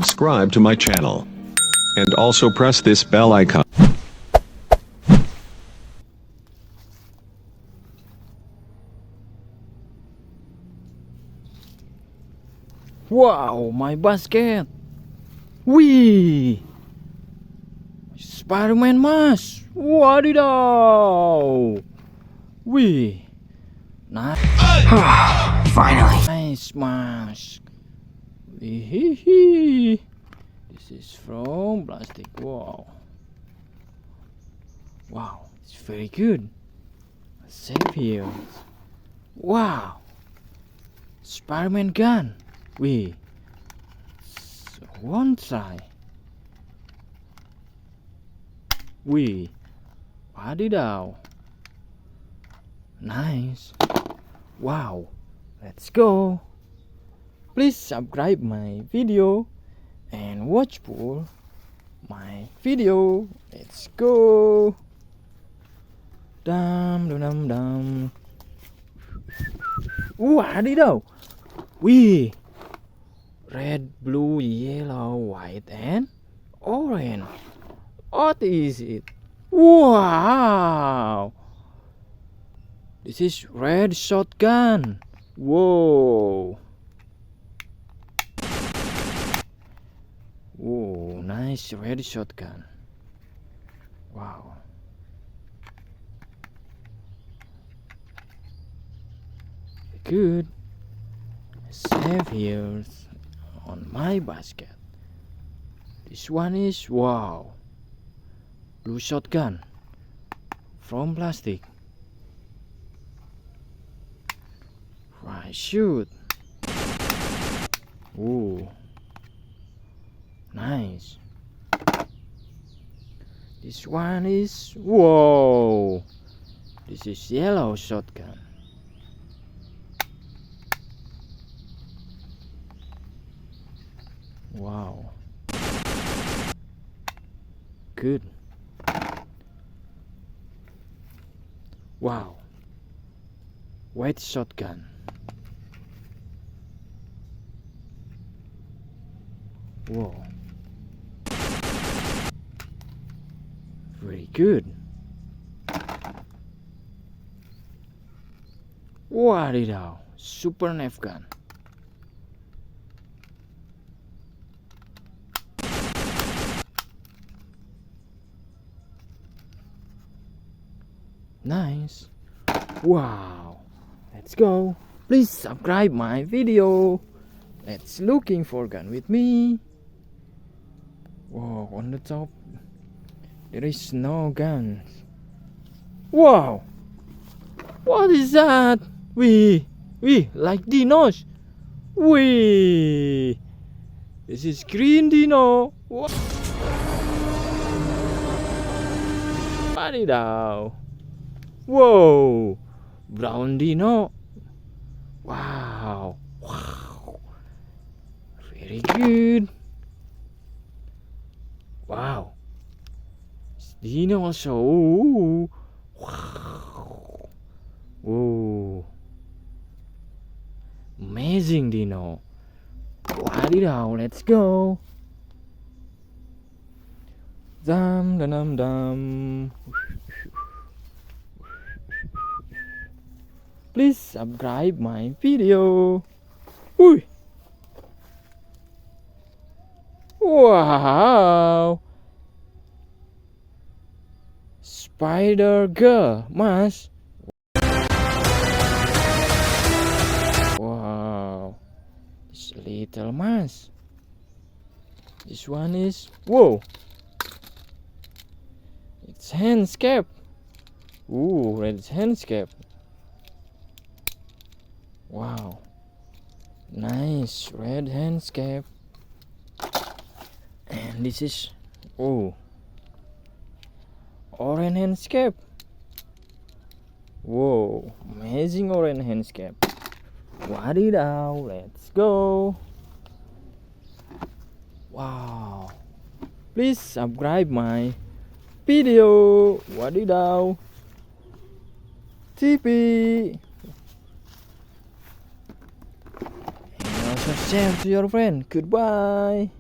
subscribe to my channel. And also press this bell icon. Wow, my basket! Wee! Spider-Man mask! Wadidaw! Wee! Nice. Finally. Nice mask. Wee. This is from plastic. Wow. Wow, it's very good. Save here. Wow. Spider-Man gun. Wee. So one try. Wee. Wadidaw. Nice. Wow. Let's go. Please subscribe my video and watch for my video. Let's go. Dum dum dum dum. Wadidaw. Wee. Red, blue, yellow, white, and orange. What is it? Wow! This is red shotgun. Whoa! Whoa! Nice red shotgun. Wow! Good. Save here on my basket. This one is wow. Blue shotgun from plastic. Right, shoot. Ooh, nice. This one is whoa. This is yellow shotgun. Wow. Good. Wow. White shotgun. Whoa. Very good. Wadidaw. Super Nerf gun. Nice. Wow. Let's go. Please subscribe my video. Let's looking for gun with me. Wow, on the top there is no guns. Wow. What is that? We like dinos. We. This is green dino. What? Wadidaw. Whoa, brown dino. Wow, wow, very good. Wow, dino also. Ooh. Wow, whoa, amazing dino. Wadidaw, let's go. Dum dum dum dum. Please subscribe my video. Whee. Wow. Spider girl mask. Wow. This little mask. This one is whoa. It's handscape. Ooh, red handscape. Wow, nice red handscape. And this is oh, orange handscape. Whoa, amazing orange handscape. Wadidaw, let's go. Wow, please subscribe my video. Wadidaw TV. Also share to your friend. Goodbye.